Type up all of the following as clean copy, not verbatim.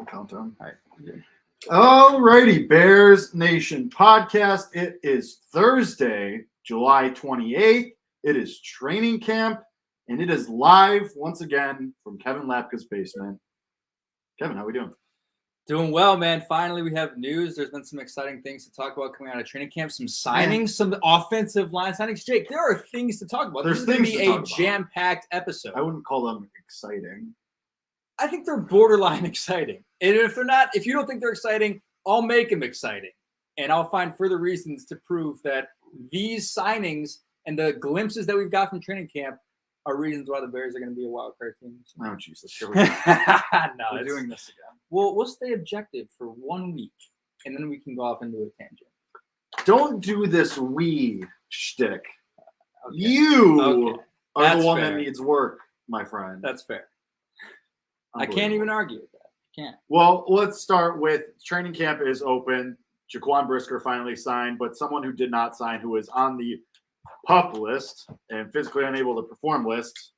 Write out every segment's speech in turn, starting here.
I'll count down. All right. All righty, Bears Nation podcast. It is Thursday, July 28th. It is training camp, and it is live once again from Kevin Lapka's basement. Kevin, how we doing? Doing well, man. Finally, we have news. There's been some exciting things to talk about coming out of training camp. Some signings, some offensive line signings. Jake, there are things to talk about. There's this is things going to to talk be about. a jam-packed episode. I wouldn't call them exciting. I think they're borderline exciting. And if they're not, if you don't think they're exciting, I'll make them exciting. And I'll find further reasons to prove that these signings and the glimpses that we've got from training camp are reasons why the Bears are going to be a wild card team. Oh, Jesus. Here we go. No, We're doing this again. We'll stay objective for 1 week, and then we can go off into a tangent. Don't do this we shtick. Okay. You are That's the one fair. that needs work, my friend. That's fair. I can't even argue with that. Can't. Well, let's start with training camp is open. Jaquan Brisker finally signed, but someone who did not sign, who is on the PUP list and physically unable to perform list,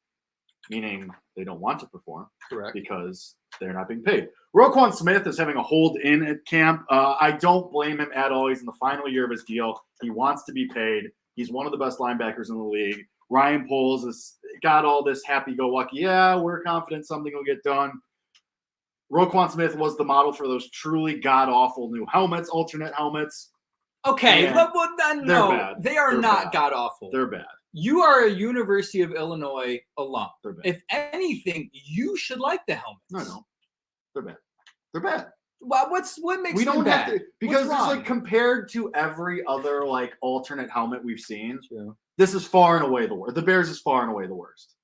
meaning they don't want to perform. Correct. Because they're not being paid. Roquan Smith is having a hold in at camp. I don't blame him at all. He's in the final year of his deal. He wants to be paid. He's one of the best linebackers in the league. Ryan Poles has got all this happy-go-lucky, yeah, we're confident something will get done. Roquan Smith was the model for those truly god-awful new helmets, alternate helmets. Okay, And no, bad. they are They're not bad. god-awful. They're bad. You are a University of Illinois alum. They're bad. If anything, you should like the helmets. No. They're bad. They're bad. Well, what makes We them don't bad? have to, because What's it's wrong? like compared to every other like alternate helmet we've seen, True. this is far and away the worst. The Bears is far and away the worst.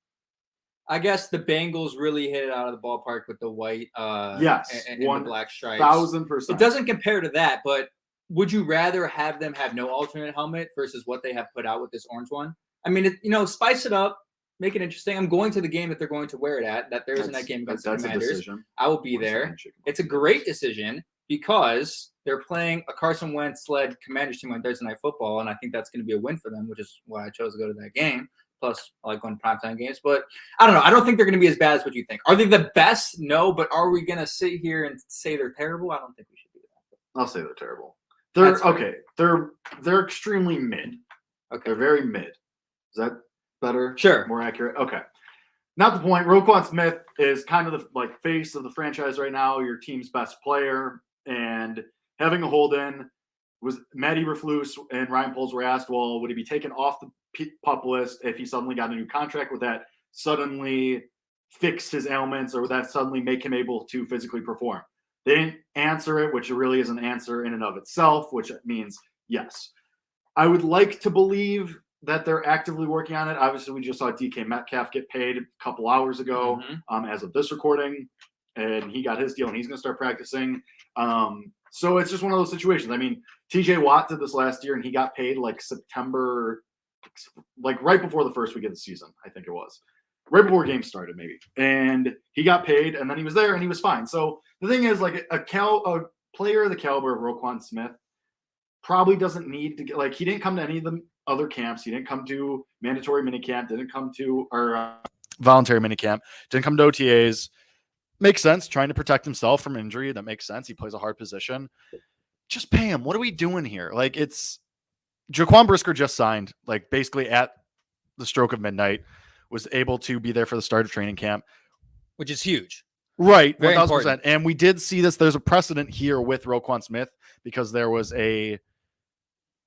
I guess the Bengals really hit it out of the ballpark with the white Yes, and the black stripes. 1,000%. It doesn't compare to that, but would you rather have them have no alternate helmet versus what they have put out with this orange one? I mean, spice it up, make it interesting. I'm going to the game that they're going to wear it at. That Thursday night game against the That's a Commanders. decision. I will be there. It's a great decision because they're playing a Carson Wentz-led Commanders team on Thursday Night Football, and I think that's going to be a win for them, which is why I chose to go to that game. Plus, I like going to primetime games. But I don't know. I don't think they're going to be as bad as what you think. Are they the best? No. But are we going to sit here and say they're terrible? I don't think we should do that. I'll say they're terrible. They're extremely mid. Okay. They're very mid. Is that better? Sure. More accurate? Okay. Not the point. Roquan Smith is kind of the face of the franchise right now, your team's best player, and having a hold-in was Matty Reflus and Ryan Poles were asked, well, would he be taken off the PUP list if he suddenly got a new contract? Would that suddenly fix his ailments, or would that suddenly make him able to physically perform? They didn't answer it, which really is an answer in and of itself, which means yes. I would like to believe that they're actively working on it. Obviously, we just saw DK Metcalf get paid a couple hours ago as of this recording, and he got his deal, and he's going to start practicing. So it's just one of those situations. I mean, TJ Watt did this last year, and he got paid like September, like right before the first week of the season, I think it was. Right before games started, maybe. And he got paid, and then he was there, and he was fine. So the thing is, like, a player of the caliber of Roquan Smith probably doesn't need to get, like, he didn't come to any of the other camps. He didn't come to mandatory minicamp, didn't come to, or voluntary minicamp, didn't come to OTAs. Makes sense, trying to protect himself from injury. That makes sense. He plays a hard position. Just pay him. What are we doing here? Like, it's Jaquan Brisker just signed, like, basically at the stroke of midnight, was able to be there for the start of training camp. Which is huge. Right, Very 1,000%. important. And we did see this. There's a precedent here with Roquan Smith because there was a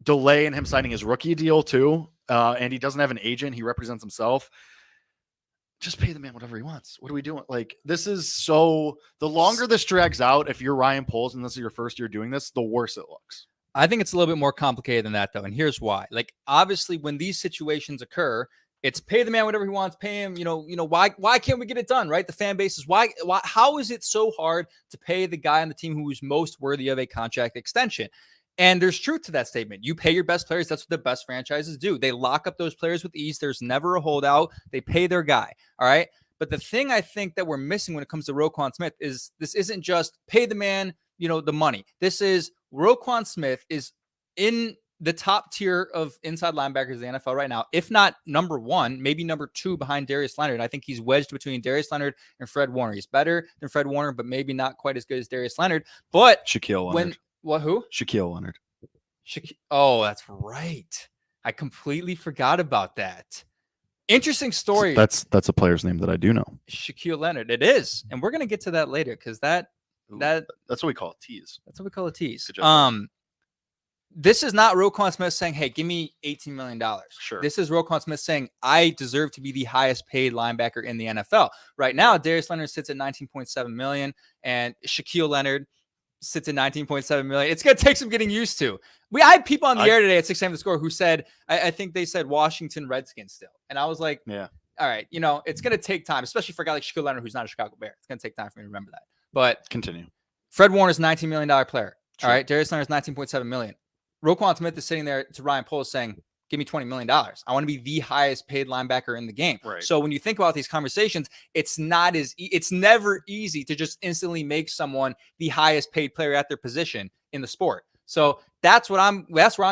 delay in him signing his rookie deal too. And he doesn't have an agent. He represents himself. Just pay the man whatever he wants. What are we doing? Like, this is so, the longer this drags out, if you're Ryan Poles and this is your first year doing this, the worse it looks. I think it's a little bit more complicated than that, though. And here's why. Like, obviously, when these situations occur, it's pay the man whatever he wants, pay him, why can't we get it done, right? The fan base is why, how is it so hard to pay the guy on the team who is most worthy of a contract extension? And there's truth to that statement. You pay your best players. That's what the best franchises do. They lock up those players with ease. There's never a holdout. They pay their guy. All right. But the thing I think that we're missing when it comes to Roquan Smith is this isn't just pay the man, the money. This is Roquan Smith is in the top tier of inside linebackers in the NFL right now, if not number one, maybe number two behind Darius Leonard. I think he's wedged between Darius Leonard and Fred Warner. He's better than Fred Warner, but maybe not quite as good as Darius Leonard. But Shaquille Leonard. Who? Shaquille Leonard. Oh, that's right. I completely forgot about that. Interesting story. That's a player's name that I do know. Shaquille Leonard. It is. And we're going to get to that later because that's what we call a tease. That's what we call a tease. This is not Roquan Smith saying, hey, give me $18 million. Sure. This is Roquan Smith saying, I deserve to be the highest paid linebacker in the NFL. Right now, Darius Leonard sits at $19.7 million and Shaquille Leonard sits at $19.7 million. It's going to take some getting used to. I had people on the air today at 6 a.m. The Score who said, I think they said Washington Redskins still. And I was like, yeah, all right, it's going to take time, especially for a guy like Shaquille Leonard, who's not a Chicago Bear. It's going to take time for me to remember that. But continue. Fred Warner's $19 million player. True. All right. Darius Leonard's $19.7 million. Roquan Smith is sitting there to Ryan Poles saying, give me $20 million. I want to be the highest paid linebacker in the game. Right. So when you think about these conversations, it's never easy to just instantly make someone the highest paid player at their position in the sport. So that's where I'm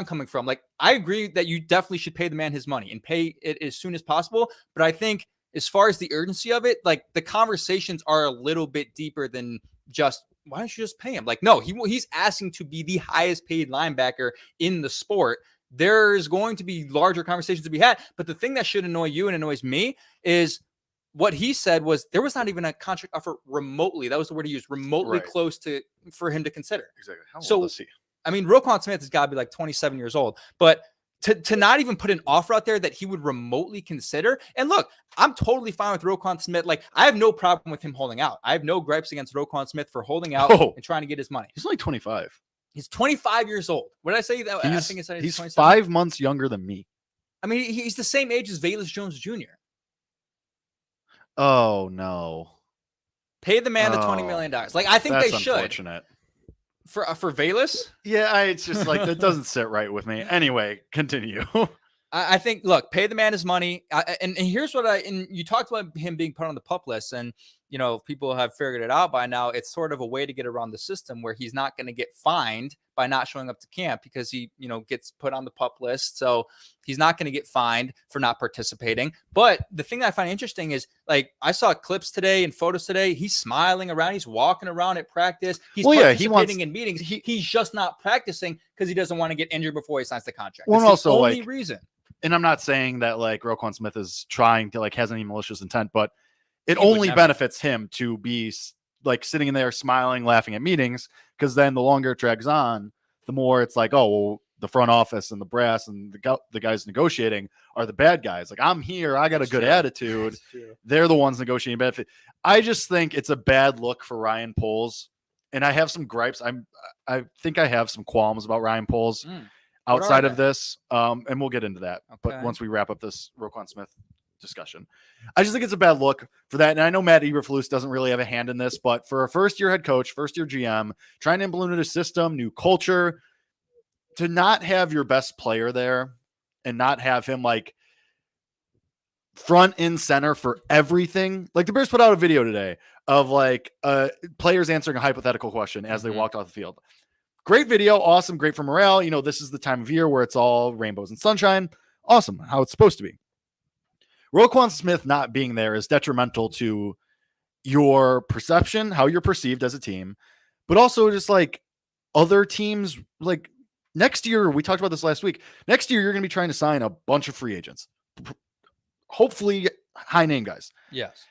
coming from. Like, I agree that you definitely should pay the man his money and pay it as soon as possible. But I think as far as the urgency of it, like, the conversations are a little bit deeper than just, why don't you just pay him? Like, no, he's asking to be the highest paid linebacker in the sport. There's going to be larger conversations to be had. But the thing that should annoy you and annoys me is what he said was there was not even a contract offer remotely. That was the word he used, remotely close to for him to consider. Exactly. How old is he? I mean, Roquan Smith has got to be like 27 years old, but to not even put an offer out there that he would remotely consider. And look, I'm totally fine with Roquan Smith. Like, I have no problem with him holding out. I have no gripes against Roquan Smith for holding out and trying to get his money. He's only 25. He's 25 years old. What did I say? I think I said he's 27. 5 months younger than me. I mean, he's the same age as Velus Jones Jr. Oh, no. Pay the man the $20 million. Like, I think they should. Unfortunate. For Velus? Yeah, it's just like, that doesn't sit right with me. Anyway, continue. I think, look, pay the man his money. And here's what and you talked about him being put on the PUP list. And, people have figured it out by now. It's sort of a way to get around the system where he's not going to get fined by not showing up to camp because he, gets put on the PUP list. So he's not going to get fined for not participating. But the thing that I find interesting is, like, I saw clips today and photos today. He's smiling around. He's walking around at practice. He's participating in meetings. He's just not practicing because he doesn't want to get injured before he signs the contract. Well, That's also, the only reason. And I'm not saying that, like, Roquan Smith is trying to, like, has any malicious intent, but it only benefits him to be, like, sitting in there smiling, laughing at meetings, because then the longer it drags on, the more it's like, oh, well, the front office and the brass and the guys negotiating are the bad guys. Like, I'm here. I got a good attitude. They're the ones negotiating benefit. I just think it's a bad look for Ryan Poles. And I have some gripes. I think I have some qualms about Ryan Poles outside of this. And we'll get into that. Okay. But once we wrap up this Roquan Smith discussion, I just think it's a bad look for that. And I know Matt Eberflus doesn't really have a hand in this, but for a first-year head coach, first-year GM, trying to implement a system, new culture, to not have your best player there and not have him, like, front and center for everything. Like, the Bears put out a video today of, like, players answering a hypothetical question as they walked off the field. Great video. Awesome. Great for morale. This is the time of year where it's all rainbows and sunshine. Awesome. How it's supposed to be. Roquan Smith not being there is detrimental to your perception, how you're perceived as a team, but also just, like, other teams. Like, next year, we talked about this last week. Next year, you're going to be trying to sign a bunch of free agents, hopefully high name guys. Yes.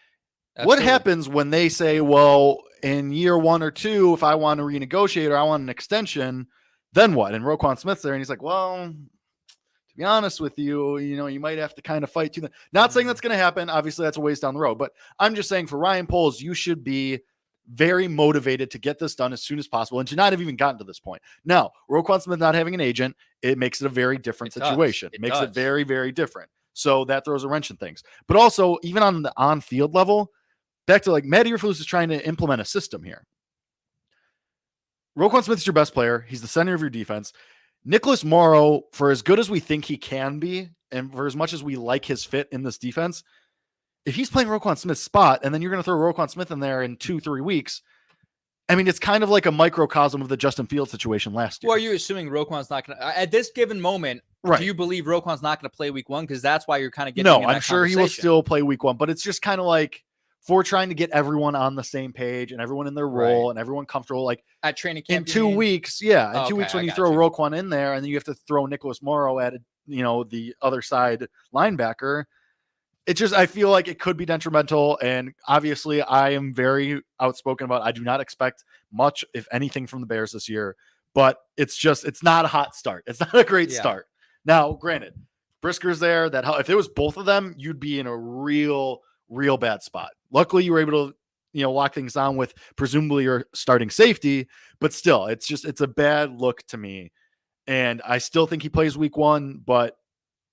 Absolutely. What happens when they say, well, in year 1 or 2, if I want to renegotiate or I want an extension, then what? And Roquan Smith's there and he's like, well, to be honest with you, you might have to kind of fight to not saying that's going to happen. Obviously, that's a ways down the road, but I'm just saying for Ryan Poles, you should be very motivated to get this done as soon as possible and to not have even gotten to this point. Now, Roquan Smith not having an agent, it makes it a very different situation. It makes it very, very different. So that throws a wrench in things. But also, even on the on-field level, back to, like, Matt Eberflus is trying to implement a system here. Roquan Smith is your best player. He's the center of your defense. Nicholas Morrow, for as good as we think he can be, and for as much as we like his fit in this defense, if he's playing Roquan Smith's spot, and then you're going to throw Roquan Smith in there in 2-3 weeks, I mean, it's kind of like a microcosm of the Justin Fields situation last year. Well, are you assuming Roquan's not going to, at this given moment, Right. do you believe Roquan's not going to play week 1? Because that's why you're kind of getting No, in I'm that sure he will conversation. still play week 1, but it's just kind of like for trying to get everyone on the same page and everyone in their role Right. and everyone comfortable. Like At training camp, in 2 weeks, yeah, in 2 Okay, weeks when I you got throw you. Roquan in there and then you have to throw Nicholas Morrow at the other side linebacker. It just, I feel like it could be detrimental. And obviously I am very outspoken about, I do not expect much, if anything, from the Bears this year, but it's not a hot start. It's not a great start. Now, granted, Brisker's there. If it was both of them, you'd be in a real bad spot. Luckily you were able to, lock things down with presumably your starting safety, but still it's a bad look to me. And I still think he plays week 1, but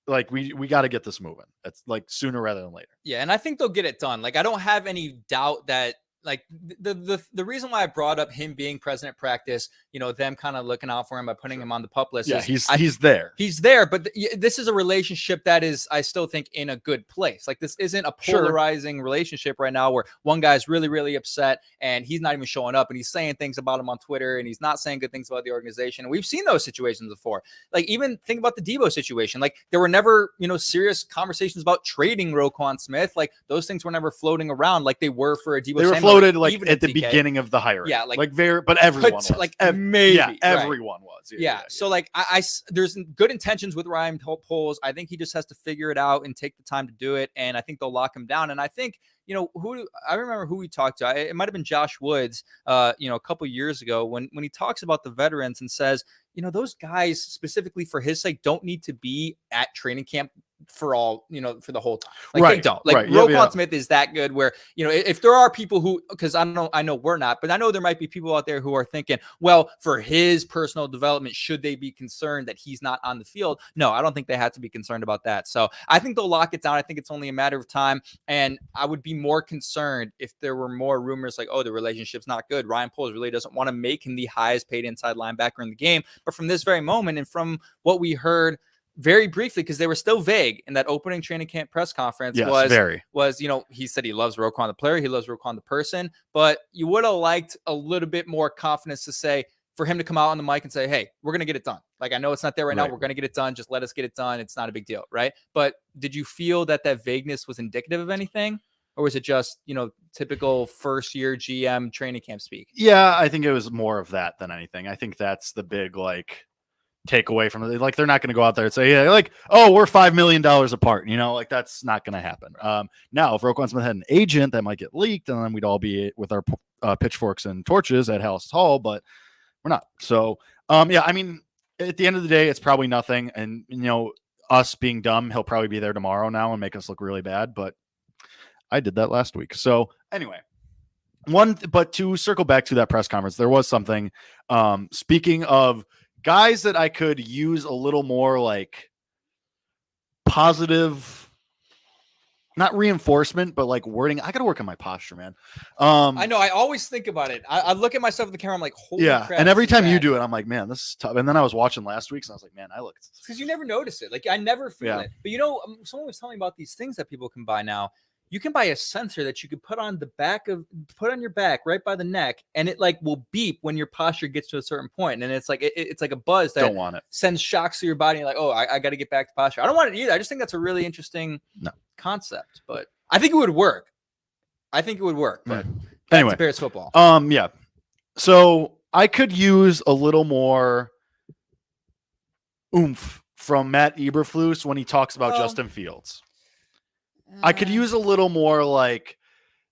like we got to get this moving. It's like sooner rather than later. Yeah, and I think they'll get it done. Like I don't have any doubt that like the reason why I brought up him being present at practice, them kind of looking out for him by putting him on the pup list. Yeah, he's there. He's there, but this is a relationship that is, I still think, in a good place. Like this isn't a polarizing relationship right now where one guy's really, really upset and he's not even showing up and he's saying things about him on Twitter and he's not saying good things about the organization. And we've seen those situations before. Like even think about the Debo situation. Like there were never, serious conversations about trading Roquan Smith. Like those things were never floating around like they were for a Debo. They were Samuel, floated like even at the TK. beginning of the hiring. Yeah, but everyone was. Like maybe. Yeah, everyone was. Yeah. So like I there's good intentions with Ryan Poles. I think he just has to figure it out and take the time to do it. And I think they'll lock him down. And I think, I remember who we talked to. It might've been Josh Woods, a couple years ago when he talks about the veterans and says, those guys specifically for his sake don't need to be at training camp for all, for the whole time. Like they don't. Like Roquan Smith is that good where, if there are people who, because I know we're not, but I know there might be people out there who are thinking, well, for his personal development, should they be concerned that he's not on the field? No, I don't think they have to be concerned about that. So I think they'll lock it down. I think it's only a matter of time. And I would be more concerned if there were more rumors like, oh, the relationship's not good. Ryan Poles really doesn't want to make him the highest paid inside linebacker in the game. But from this very moment and from what we heard very briefly, because they were still vague in that opening training camp press conference, he said he loves Roquan the player, he loves Roquan the person, but you would have liked a little bit more confidence to say, for him to come out on the mic and say, hey, we're going to get it done. Like, I know it's not there right now. We're going to get it done. Just let us get it done. It's not a big deal. Right. But did you feel that vagueness was indicative of anything? Or was it just, typical first year GM training camp speak? Yeah, I think it was more of that than anything. I think that's the big, take away from it. Like, they're not going to go out there and say, yeah, like, oh, we're $5 million apart. Like that's not going to happen. Now, if Roquan Smith had an agent, that might get leaked and then we'd all be with our pitchforks and torches at House Hall, but we're not. So, yeah, I mean, at the end of the day, it's probably nothing. And, us being dumb, he'll probably be there tomorrow now and make us look really bad. But I did that last week. So anyway, but to circle back to that press conference, there was something, speaking of guys that I could use a little more positive, not reinforcement, but wording. I got to work on my posture, man. I know. I always think about it. I look at myself in the camera. I'm like, holy crap. And every time you do it, I'm like, man, this is tough. And then I was watching last week's and I was like, man, I look. Because you never notice it. Like I never feel it. But someone was telling me about these things that people can buy now. You can buy a sensor that you could put on your back right by the neck, and it will beep when your posture gets to a certain point. And it's like it's like a buzz that don't want it. Sends shocks through your body. You're like, oh, I got to get back to posture. I don't want it either. I just think that's a really interesting concept, but I think it would work. But anyway, Bears football. Yeah. So I could use a little more oomph from Matt Eberflus when he talks about Justin Fields. I could use a little more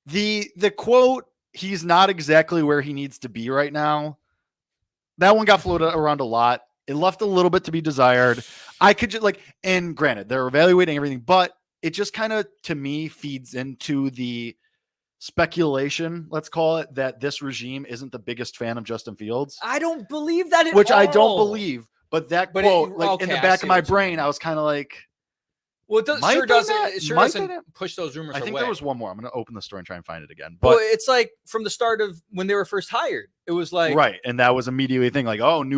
the quote, he's not exactly where he needs to be right now. That one got floated around a lot. It left a little bit to be desired. I could just and granted, they're evaluating everything, but it just kind of, to me, feeds into the speculation, let's call it, that this regime isn't the biggest fan of Justin Fields. I don't believe that which all. I don't believe, but that quote, in the back of my brain, I was kind of like, well, it doesn't push those rumors away. I think there was one more. I'm going to open the story and try and find it again. But it's from the start of when they were first hired. It was right, and that was immediately a thing new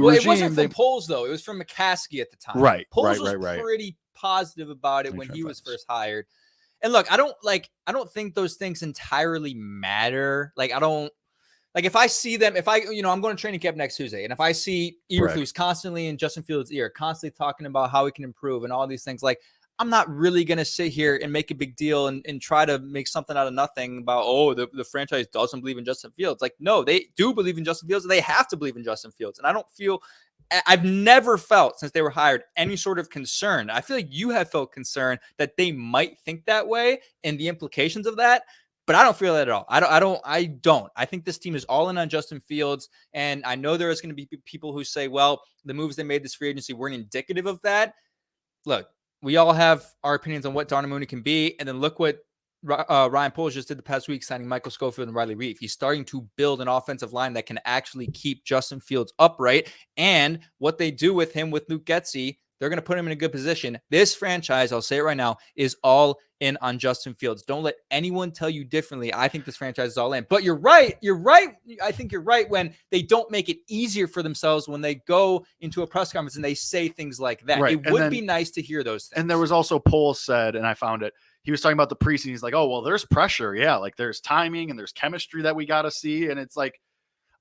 regime. It wasn't from Poles, though. It was from McCaskey at the time. Right, Poles was pretty positive about it when he was first hired. And look, I don't think those things entirely matter. Like if I see them, I'm going to training camp next Tuesday, and if I see Eberflus constantly in Justin Fields' ear, constantly talking about how he can improve and all these things, like I'm not really going to sit here and make a big deal and try to make something out of nothing about, the franchise doesn't believe in Justin Fields. Like, no, they do believe in Justin Fields, and they have to believe in Justin Fields. And I've never felt since they were hired any sort of concern. I feel like you have felt concern that they might think that way and the implications of that. But I don't feel that at all. I don't. I think this team is all in on Justin Fields. And I know there is going to be people who say, well, the moves they made this free agency weren't indicative of that. Look, we all have our opinions on what Darnell Mooney can be. And then look what Ryan Poles just did the past week, signing Michael Schofield and Riley Reif. He's starting to build an offensive line that can actually keep Justin Fields upright. And what they do with him with Luke Getsy, they're going to put him in a good position. This franchise, I'll say it right now, is all in on Justin Fields. Don't let anyone tell you differently. I think this franchise is all in. But you're right. I think you're right when they don't make it easier for themselves when they go into a press conference and they say things like that. Right. It would be nice to hear those things. And there was also Poles said, and I found it, he was talking about the preseason. He's like, oh, well, there's pressure. Yeah, like there's timing and there's chemistry that we got to see. And it's like,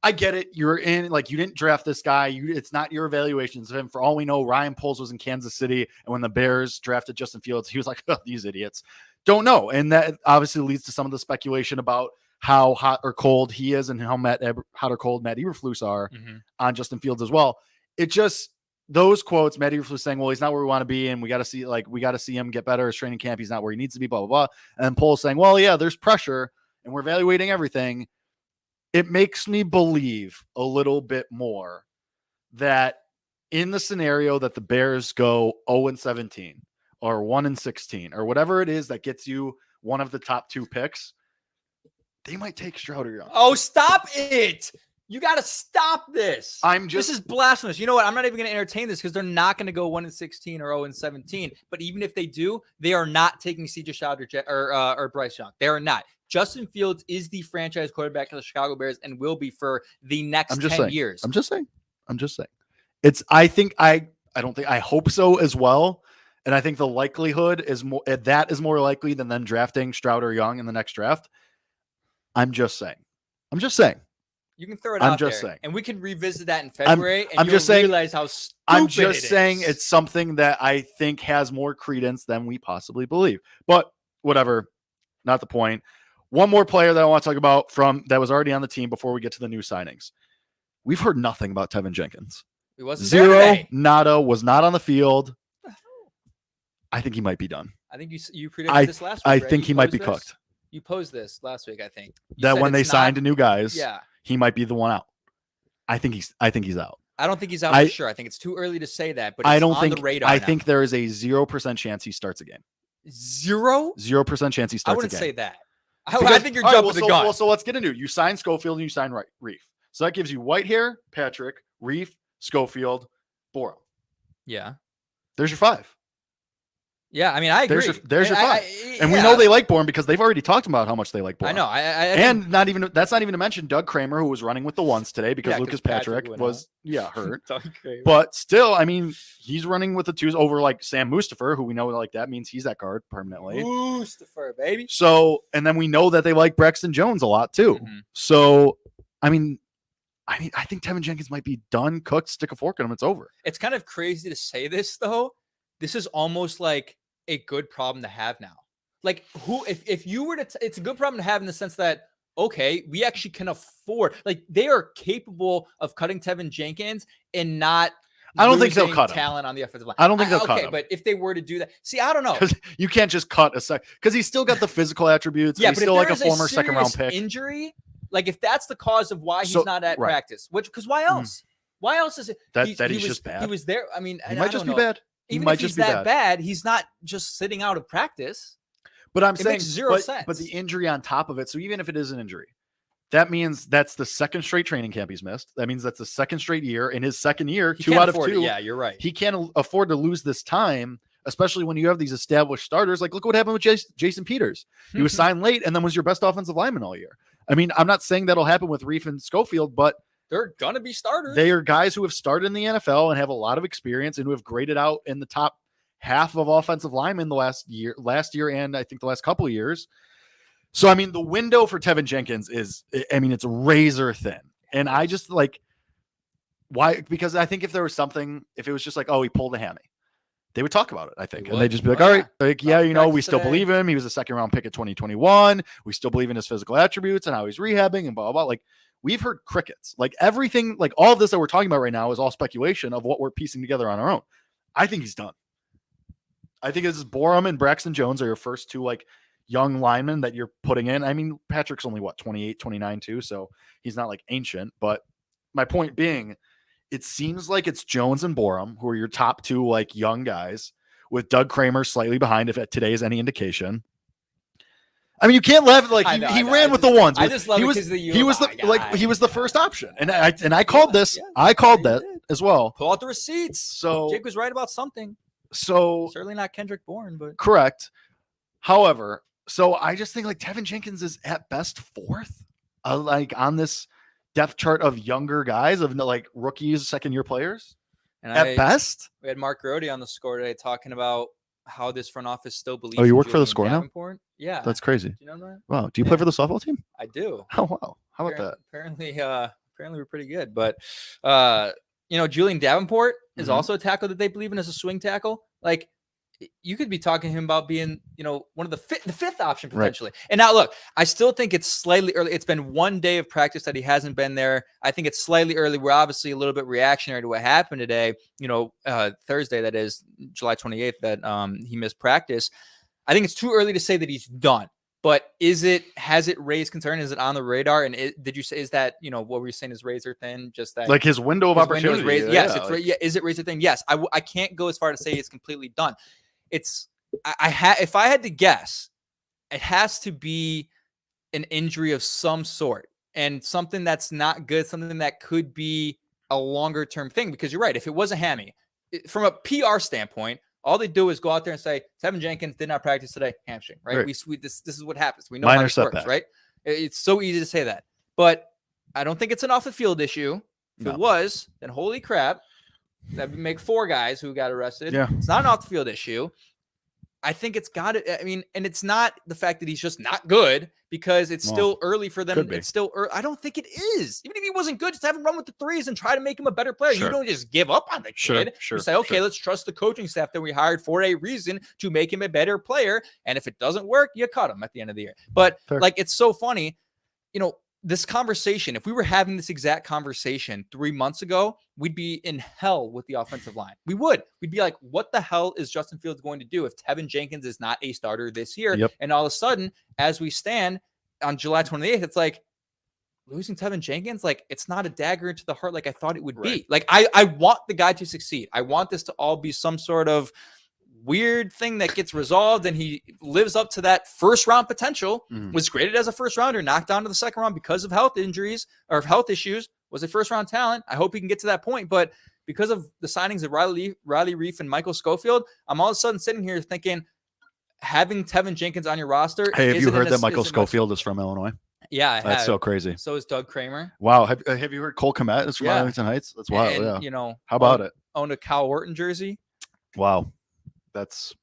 I get it. You're in, like, you didn't draft this guy. It's not your evaluations of him. For all we know, Ryan Poles was in Kansas City. And when the Bears drafted Justin Fields, he was like, oh, these idiots. Don't know. And that obviously leads to some of the speculation about how hot or cold he is and how hot or cold Matt Eberflus are on Justin Fields as well. It just, those quotes, Matt Eberflus saying, well, he's not where we want to be. And we got to see him get better as training camp. He's not where he needs to be, blah, blah, blah. And Poles saying, well, yeah, there's pressure and we're evaluating everything. It makes me believe a little bit more that in the scenario that the Bears go 0-17 or 1-16 or whatever it is that gets you one of the top two picks, they might take Stroud or Young. Oh, stop it. You got to stop this. This is blasphemous. You know what? I'm not even going to entertain this because they're not going to go 1-16 or 0-17. But even if they do, they are not taking CJ Stroud or Bryce Young. They are not. Justin Fields is the franchise quarterback of the Chicago Bears and will be for the next 10 years. I'm just saying. I hope so as well. And I think the likelihood is more likely than them drafting Stroud or Young in the next draft. I'm just saying. You can throw it out there. Saying. And we can revisit that in February. I'm just saying, realize how stupid I'm just it is. saying it's something that I think has more credence than we possibly believe. But whatever, not the point. One more player that I want to talk about that was already on the team before we get to the new signings. We've heard nothing about Tevin Jenkins. He wasn't Zero, there today. nada, was not on the field. I think he might be done. I think you predicted this last week. I right? think he might be cooked. You posed this last week, I think. That when they signed new guys, yeah, he might be the one out. I think he's out. I don't think he's out for sure. I think it's too early to say that, but it's on the radar. I think there is a 0% chance he starts a game. 0% chance he starts a game. I wouldn't say that. I think you're jumping the gun. Well, so let's get into it. You sign Schofield and you sign Reif. So that gives you Whitehair, Patrick, Reif, Schofield, Borrow. Yeah. There's your five. Yeah, I mean, I agree. There's your five. And we know they like Bourne because they've already talked about how much they like Bourne. I know. And that's not even to mention Doug Kramer, who was running with the ones today because Lucas Patrick was hurt. But still, I mean, he's running with the twos over like Sam Mustipher, who we know like that means he's at guard permanently. Mustipher, baby. So, and then we know that they like Braxton Jones a lot too. Mm-hmm. So, I think Tevin Jenkins might be done, cooked, stick a fork in him. It's over. It's kind of crazy to say this though. This is almost like a good problem to have now. Like if you were to, it's a good problem to have in the sense that, okay, we actually can afford, like they are capable of cutting Tevin Jenkins and not, I don't think they'll cut talent on the offensive line. I don't think they'll cut him. But if they were to do that, see, I don't know. Because you can't just cut because he's still got the physical attributes. Yeah, he's still like a former second round pick. Injury, like if that's the cause of why he's not at practice, because why else? Why else is it that he's just bad? He was there. I mean, he might just be bad. Even if he's that bad, he's not just sitting out of practice. But I'm saying makes zero sense. But the injury on top of it. So even if it is an injury, that means that's the second straight training camp he's missed. That means that's the second straight year. In his second year, 2 out of 2. Yeah, you're right. He can't afford to lose this time, especially when you have these established starters. Like, look what happened with Jason Peters. He was signed late and then was your best offensive lineman all year. I mean, I'm not saying that'll happen with Reif and Schofield, but they're going to be starters. They are guys who have started in the NFL and have a lot of experience and who have graded out in the top half of offensive linemen the last year, and I think the last couple of years. So, I mean, the window for Tevin Jenkins is, I mean, it's razor thin. And I just like, why? Because I think if there was something, if it was just like, oh, he pulled a hammy, they would talk about it, I think. And they'd just be like, all right, like, yeah, you know, we still believe him. He was a second-round pick at 2021. We still believe in his physical attributes and how he's rehabbing and blah, blah, blah. Like, we've heard crickets. Like, everything, like, all of this that we're talking about right now is all speculation of what we're piecing together on our own. I think he's done. I think this is Borum and Braxton Jones are your first two, like, young linemen that you're putting in. I mean, Patrick's only, what, 28, 29 too, so he's not, like, ancient. But my point being, it seems like it's Jones and Borum who are your top two, like, young guys, with Doug Kramer slightly behind, if today is any indication. I mean, you can't laugh. Like, he ran with the ones. I just love he it was because he was the like he was the first option, and I called this. I called that as well. Pull out the receipts. So Jake was right about something. So Certainly not Kendrick Bourne, but correct. However, so I just think like Tevin Jenkins is at best fourth, like on this depth chart of younger guys, of like rookies, second-year players. And at best, we had Mark Grody on the Score today talking about how this front office still believes. Oh, you in work for the Julian Score Davenport. now? Yeah, that's crazy. Do you know that? Wow. Do you play for the softball team? I do. Oh wow. How about that? Apparently we're pretty good. But you know, Julian Davenport is also a tackle that they believe in as a swing tackle. Like, you could be talking to him about being, you know, one of the fifth option potentially. Right. And now look, I still think it's slightly early. It's been one day of practice that he hasn't been there. I think it's slightly early. We're obviously a little bit reactionary to what happened today, you know, Thursday, that is July 28th, that he missed practice. I think it's too early to say that he's done, but has it raised concern? Is it on the radar? And did you say, is that, you know, what were you saying is razor thin? Just that, like his window of opportunity. Yes. Is it razor thin? Yes. I can't go as far to say it's completely done. If I had to guess, it has to be an injury of some sort and something that's not good, something that could be a longer term thing, because you're right. If it was a hammy, from a PR standpoint, all they do is go out there and say, Tevin Jenkins did not practice today, hamstring, right? This is what happens. We know how this works, right? It's so easy to say that, but I don't think it's an off the field issue. If it was, then holy crap, that would make 4 guys who got arrested. Yeah. It's not an off the field issue. I think it's got it. I mean, and it's not the fact that he's just not good, because it's still early for them. It's still early. I don't think it is. Even if he wasn't good, just have him run with the threes and try to make him a better player. You don't just give up on the kid. You say, okay, let's trust the coaching staff that we hired for a reason to make him a better player. And if it doesn't work, you cut him at the end of the year. But like, it's so funny, you know, this conversation, if we were having this exact conversation 3 months ago, we'd be in hell with the offensive line. We'd be like, what the hell is Justin Fields going to do if Tevin Jenkins is not a starter this year? Yep. And all of a sudden, as we stand on July 28th, it's like, losing Tevin Jenkins, like, it's not a dagger into the heart like I thought it would be. Like, I want the guy to succeed. I want this to all be some sort of weird thing that gets resolved and he lives up to that first round potential. Was graded as a first rounder, knocked down to the second round because of health injuries or health issues, was a first round talent. I hope he can get to that point, but because of the signings of Riley Reif and Michael Schofield, I'm all of a sudden sitting here thinking, having Tevin Jenkins on your roster. Hey, have you heard that Michael Schofield is from Illinois? Yeah, that's so crazy. So is Doug Kramer. Wow, have you heard Cole Kmet is from Arlington Heights? That's wild. And, you know, how about it? Owned a Cal Orton jersey. Wow, that's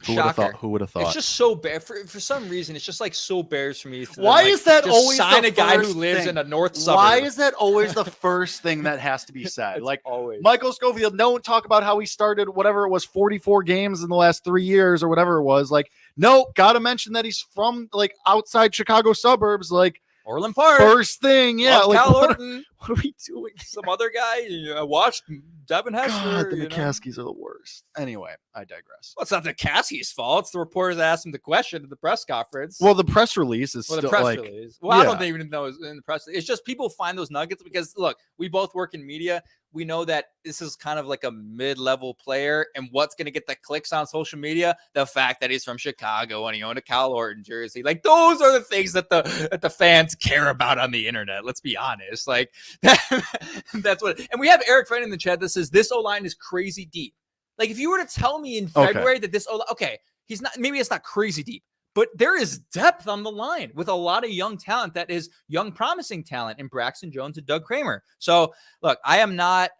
who would have thought? Who would have thought? It's just so bad for some reason. It's just like so bears for me. Why is that always sign a guy who lives in a north suburb? Why is that always the first thing that has to be said? Like, always. Michael Schofield, don't talk about how he started whatever it was, 44 games in the last 3 years or whatever it was. Like, no, gotta mention that he's from like outside Chicago suburbs, like Orland Park. First thing, yeah. Like, Cal Orton. What are we doing? Some other guy. I watched Devin Hester. God, the McCaskies are the worst. Anyway, I digress. Well, it's not the McCaskies' fault. It's the reporters that asked him the question at the press conference. Well, the press release is still like... release. Well, I don't even know it's in the press. It's just people find those nuggets because, look, we both work in media. We know that this is kind of like a mid-level player, and what's going to get the clicks on social media? The fact that he's from Chicago and he owned a Cal Orton jersey. Like, those are the things that the fans care about on the internet. Let's be honest. Like, that's what. And we have Eric Friend in the chat that says this O-line is crazy deep. Like, if you were to tell me in February that this O-line, he's not. Maybe it's not crazy deep. But there is depth on the line with a lot of young talent that is young, promising talent in Braxton Jones and Doug Kramer. So, look, I'm not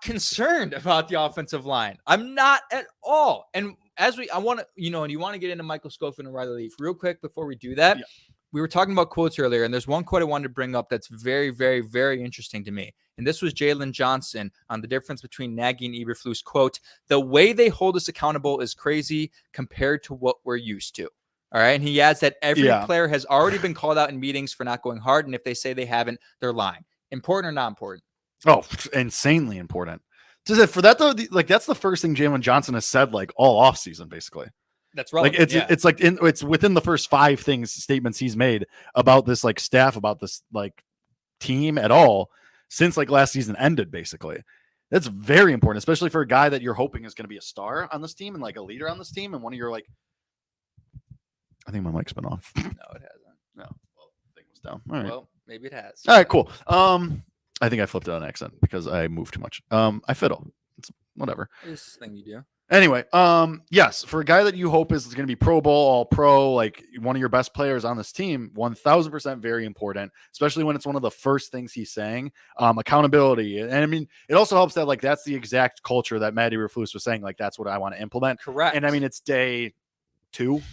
concerned about the offensive line. I'm not at all. And I want to, and you want to get into Michael Schofield and Riley Leaf real quick before we do that. Yeah. We were talking about quotes earlier, and there's one quote I wanted to bring up that's very, very, very interesting to me. And this was Jalen Johnson on the difference between Nagy and Eberflus. Quote, "The way they hold us accountable is crazy compared to what we're used to." All right. And he adds that every player has already been called out in meetings for not going hard. And if they say they haven't, they're lying. Important or not important? Oh, insanely important. Just for that though, like that's the first thing Jalen Johnson has said like all offseason, basically. That's relevant. Like it's like it's within the first 5 statements he's made about this like staff, about this like team at all since like last season ended, basically. That's very important, especially for a guy that you're hoping is going to be a star on this team and like a leader on this team. And one of your like, I think my mic's been off. No, it hasn't. No, well, the thing was down. All right. Well, maybe it has. All right, cool. I think I flipped it on accident because I moved too much. I fiddle. It's whatever. This thing you do. Anyway, yes, for a guy that you hope is going to be Pro Bowl, All Pro, like one of your best players on this team, 1000% very important, especially when it's one of the first things he's saying. Accountability, and I mean, it also helps that like that's the exact culture that Matt Eberflus was saying. Like that's what I want to implement. Correct. And I mean, it's day 2.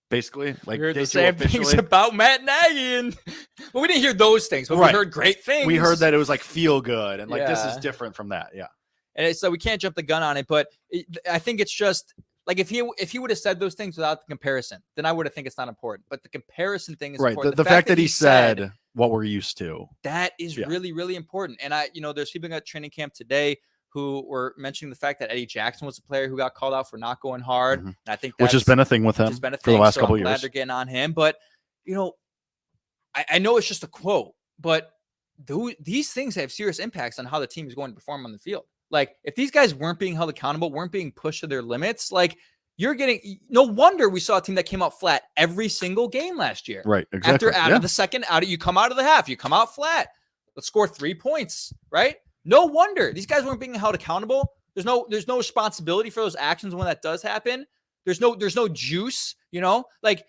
Basically, like we heard the same things about Matt Nagy, and well, we didn't hear those things, but we heard great things. We heard that it was like feel good, and like this is different from that. Yeah, and so we can't jump the gun on it, but I think it's just like if he would have said those things without the comparison, then I would have think it's not important. But the comparison thing is right. important. The fact that he said what we're used to, that is really, really important. And there's people at training camp today who were mentioning the fact that Eddie Jackson was a player who got called out for not going hard. And I think which has been a thing with him for the last couple of years. Glad they're getting on him. But, I know it's just a quote, but these things have serious impacts on how the team is going to perform on the field. Like, if these guys weren't being held accountable, weren't being pushed to their limits, like, you're getting no wonder we saw a team that came out flat every single game last year. Right. Exactly. After of the second, you come out of the half, you come out flat. Let's score 3 points, right? No wonder these guys weren't being held accountable. There's no responsibility for those actions when that does happen. There's no juice, like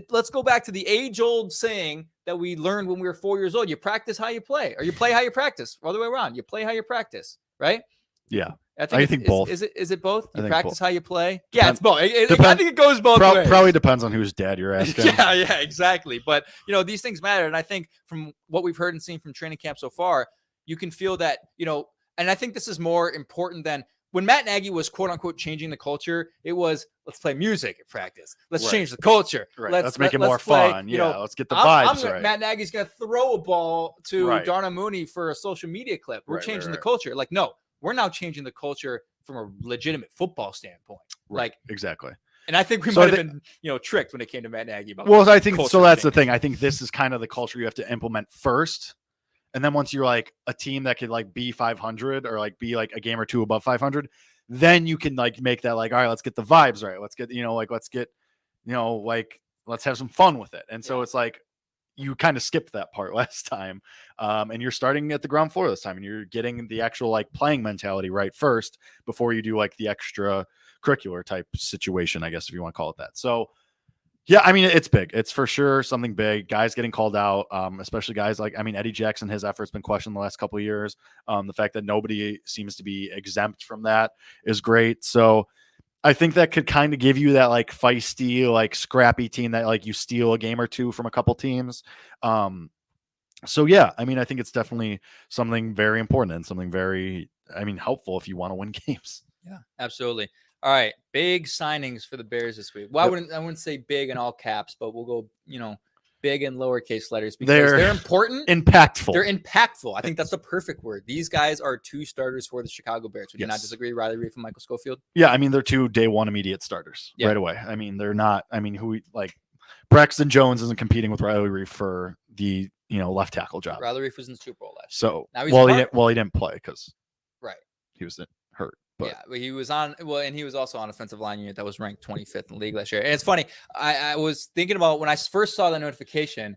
let's go back to the age-old saying that we learned when we were 4 years old. You practice how you play, or you play how you practice. All the way around. You play how you practice, right? Yeah. I think both. Is it both? You practice both. how you play? Yeah, it's both. I think it goes both ways. Probably depends on whose dad you're asking. Yeah, exactly. But, these things matter. And I think from what we've heard and seen from training camp so far, you can feel that, and I think this is more important than when Matt Nagy was quote unquote changing the culture. It was, let's play music at practice. Let's change the culture. Right. Let's make it more fun. Let's get the vibes right. Matt Nagy's going to throw a ball to Darnell Mooney for a social media clip. We're changing the culture. Like, no, we're now changing the culture from a legitimate football standpoint. Right. Like, exactly. And I think we might have been, tricked when it came to Matt Nagy. About I think so. That's the thing. I think this is kind of the culture you have to implement first. And then once you're like a team that could like be 500 or like be like a game or two above 500, then you can like make that like, all right, let's get the vibes right. Let's get, let's have some fun with it. And so it's like, you kind of skipped that part last time. And you're starting at the ground floor this time, and you're getting the actual like playing mentality right first before you do like the extra curricular type situation, I guess, if you want to call it that. So yeah, I mean, it's big. It's for sure something big. Guys getting called out, especially guys like, Eddie Jackson, his effort's been questioned the last couple of years. The fact that nobody seems to be exempt from that is great. So I think that could kind of give you that like feisty, like scrappy team that like you steal a game or two from a couple teams. So yeah, I mean, I think it's definitely something very important and something very, helpful if you want to win games. Yeah, absolutely. All right, big signings for the Bears this week. Well, I wouldn't say big in all caps, but we'll go, big in lowercase letters because they're important, impactful. They're impactful. I think that's the perfect word. These guys are 2 starters for the Chicago Bears. Would you not disagree, Riley Reif and Michael Schofield? Yeah, they're 2 day 1 immediate starters right away. They're not. Braxton Jones isn't competing with Riley Reif for the left tackle job. Riley Reif was in the Super Bowl last. So now he's he didn't play because he was hurt. But he was on. Well, and he was also on offensive line unit that was ranked 25th in the league last year. And it's funny. I was thinking about when I first saw that notification,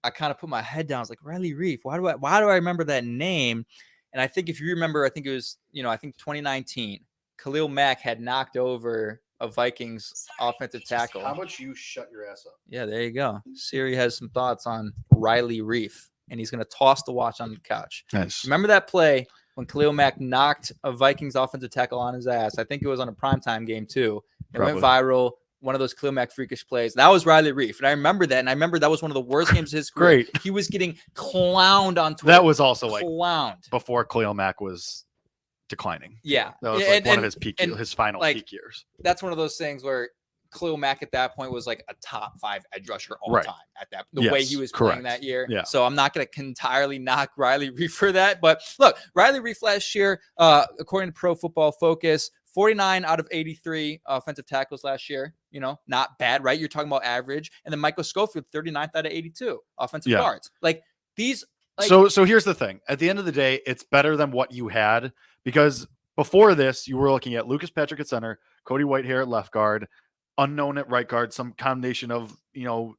I kind of put my head down. I was like, Riley Reif. Why do I remember that name? And I think if you remember, I think it was 2019. Khalil Mack had knocked over a Vikings offensive tackle. How about you shut your ass up? Yeah, there you go. Siri has some thoughts on Riley Reif, and he's going to toss the watch on the couch. Nice. Remember that play when Khalil Mack knocked a Vikings offensive tackle on his ass. I think it was on a primetime game too. It went viral. One of those Khalil Mack freakish plays. That was Riley Reef. And I remember that. And I remember that was one of the worst games of his career. Great. He was getting clowned on Twitter. That was also clowned before Khalil Mack was declining. Yeah. That was one of his his final peak years. That's one of those things where Khalil Mack at that point was like a top 5 edge rusher all time at that. The way he was playing that year. Yeah. So I'm not going to entirely knock Riley Reef for that. But look, Riley Reef last year, according to Pro Football Focus, 49 out of 83 offensive tackles last year. Not bad, right? You're talking about average. And then Michael Schofield, 39th out of 82 offensive guards. Like these. So here's the thing. At the end of the day, it's better than what you had, because before this, you were looking at Lucas Patrick at center, Cody Whitehair at left guard, unknown at right guard, some combination of,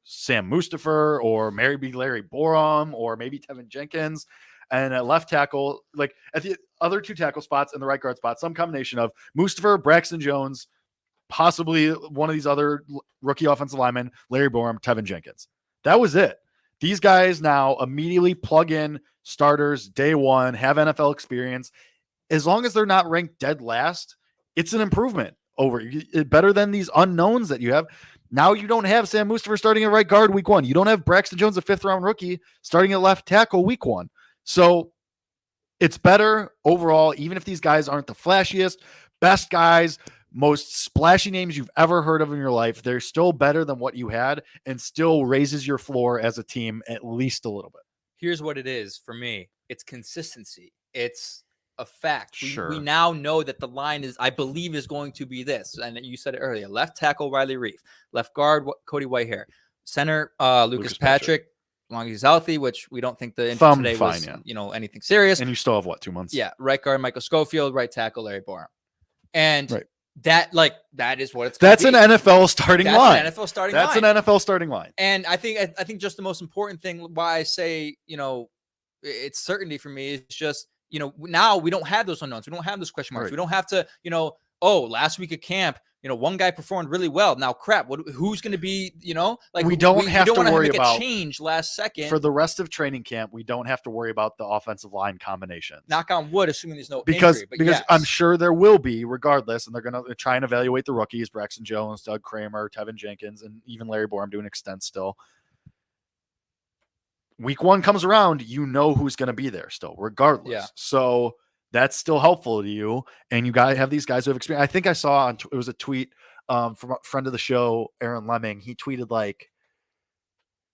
Sam Mustipher or Larry Borum or maybe Tevin Jenkins. And at left tackle, like at the other 2 tackle spots and the right guard spot, some combination of Mustipher, Braxton Jones, possibly one of these other rookie offensive linemen, Larry Borum, Tevin Jenkins. That was it. These guys now immediately plug in starters day one, have NFL experience. As long as they're not ranked dead last, it's an improvement over better than these unknowns that you have. Now you don't have Sam Mustipher starting at right guard week 1. You don't have Braxton Jones, a 5th-round rookie, starting at left tackle week 1. So it's better overall, even if these guys aren't the flashiest, best guys, most splashy names you've ever heard of in your life. They're still better than what you had and still raises your floor as a team at least a little bit. Here's what it is for me. It's consistency. It's a fact. Sure. We now know that the line I believe is going to be this. And you said it earlier. Left tackle, Riley Reef. Left guard, Cody Whitehair. Center, Lucas Patrick. As long as he's healthy, which we don't think the injury today was, anything serious. And you still have 2 months? Yeah. Right guard, Michael Schofield. Right tackle, Larry Borum. And that is what it's going to be. An NFL starting line. That's an NFL starting line. That's an NFL starting line. And I think just the most important thing why I say, it's certainty for me is just, now we don't have those unknowns. We don't have those question marks. We don't have to, last week at camp, one guy performed really well. Now, crap, who's going to be, we don't have to worry about a change last second. For the rest of training camp, we don't have to worry about the offensive line combinations. Knock on wood, assuming there's no because injury. Because I'm sure there will be regardless, and they're going to try and evaluate the rookies, Braxton Jones, Doug Kramer, Tevin Jenkins, and even Larry Borum doing extent still. Week 1 comes around, who's going to be there still, regardless. Yeah. So that's still helpful to you. And you guys have these guys who have experience. I think I saw it was a tweet from a friend of the show, Aaron Lemming. He tweeted like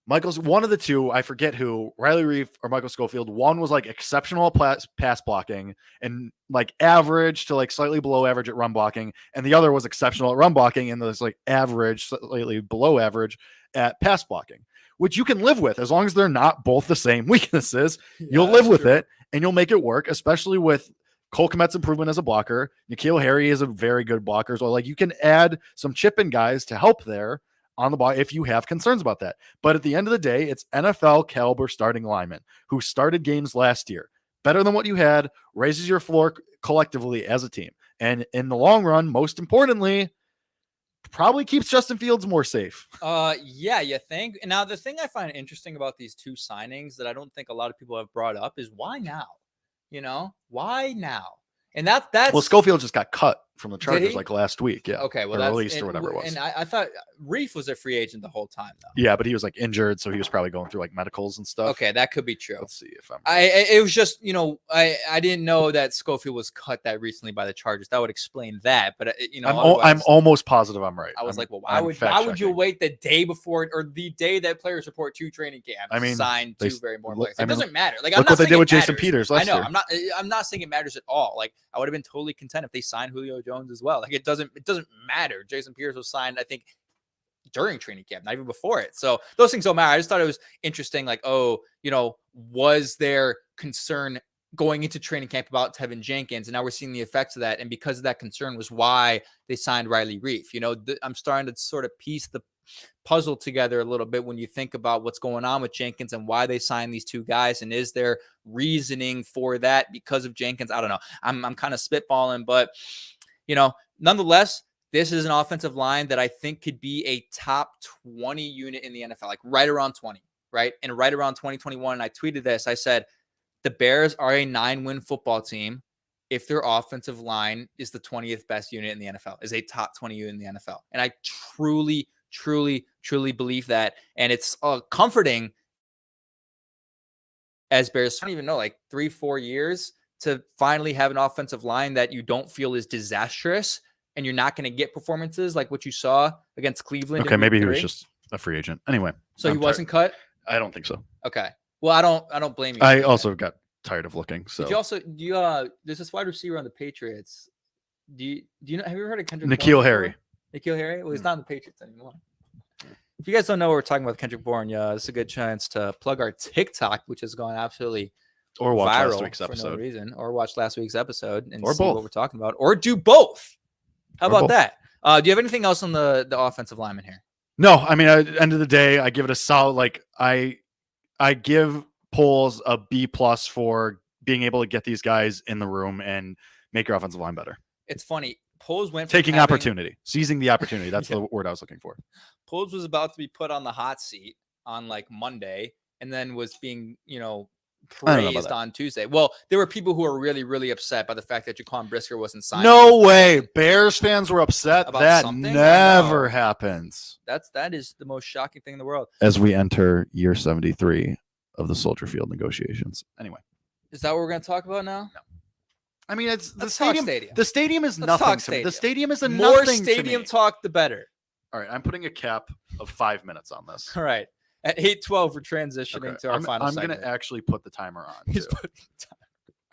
Michael's one of the 2, I forget who, Riley Reef or Michael Schofield. One was like exceptional pass blocking and like average to like slightly below average at run blocking. And the other was exceptional at run blocking and was like average, slightly below average at pass blocking, which you can live with as long as they're not both the same weaknesses. You'll live with it and you'll make it work, especially with Cole Kmet's improvement as a blocker. N'Keal Harry is a very good blocker. So like you can add some chip-in guys to help there on the ball if you have concerns about that. But at the end of the day, it's NFL caliber starting linemen who started games last year. Better than what you had, raises your floor collectively as a team. And in the long run, most importantly, probably keeps Justin Fields more safe. Yeah, you think? And now the thing I find interesting about these 2 signings that I don't think a lot of people have brought up is why now? Why now? And that's well, Schofield just got cut from the Chargers like last week. Yeah. Okay. Well, that's released or whatever it was. And I thought Reef was a free agent the whole time, though. Yeah, but he was like injured, so he was probably going through like medicals and stuff. Okay, that could be true. Let's see if it was just I didn't know that Schofield was cut that recently by the Chargers. That would explain that. But I'm almost positive I'm right. I was like, well, why would you wait the day before or the day that players report to training camp? Sign 2 very more players. It doesn't matter. Like look what they did with Jason Peters last year. I'm not saying it matters at all. Like I would have been totally content if they signed Julio Jones as well. Like it doesn't matter. Jason Peters was signed, I think, during training camp, not even before it. So those things don't matter. I just thought it was interesting. Like, was there concern going into training camp about Tevin Jenkins? And now we're seeing the effects of that. And because of that concern was why they signed Riley Reef. I'm starting to sort of piece the puzzle together a little bit when you think about what's going on with Jenkins and why they signed these 2 guys. And is there reasoning for that because of Jenkins? I don't know. I'm kind of spitballing, but nonetheless, this is an offensive line that I think could be a top 20 unit in the NFL, like right around 20, right? And right around 2021, I tweeted this. I said, the Bears are a 9-win football team if their offensive line is the 20th best unit in the NFL, is a top 20 unit in the NFL. And I truly, truly, truly believe that. And it's comforting as Bears, I don't even know, like 3-4 years to finally have an offensive line that you don't feel is disastrous, and you're not going to get performances like what you saw against Cleveland. Okay, maybe he was just a free agent. Anyway. So he wasn't cut? I don't think so. Okay. Well, I don't blame you. I also got tired of looking. So Did you there's this wide receiver on the Patriots. Do you know, have you ever heard of Kendrick N'Keal Bourne Harry. N'Keal Harry? Well, he's not on the Patriots anymore. If you guys don't know what we're talking about with Kendrick Bourne, this is a good chance to plug our TikTok, which has gone absolutely or watch viral last week's for episode. no reason, or watch last week's episode and or see both. what we're talking about, or do both. How Or about both. that? Do you have anything else on the offensive lineman here? No, I mean, at the end of the day, I give it a solid, like I give Poles a B+ for being able to get these guys in the room and make your offensive line better. It's funny. Poles went from Taking opportunity, seizing the opportunity. That's Yeah. the word I was looking for. Poles was about to be put on the hot seat on like Monday, and then was being, I don't know about praised that. on Tuesday. Well, there were people who were really, really upset by the fact that Jaquan Brisker wasn't signed. No way. Bears fans were upset. About That something? never I know. happens. That is the most shocking thing in the world. As we enter year 73 of the Soldier Field negotiations. Anyway. Is that what we're going to talk about now? I mean, it's the Let's talk stadium. stadium. The stadium is Let's nothing talk to me. stadium. The stadium is a More nothing stadium to me. talk, the better. All right, I'm putting a cap of 5 minutes on this. All right. At 8:12, we're transitioning Okay, to our final I'm segment. going to actually put the timer on. He's Too. putting time.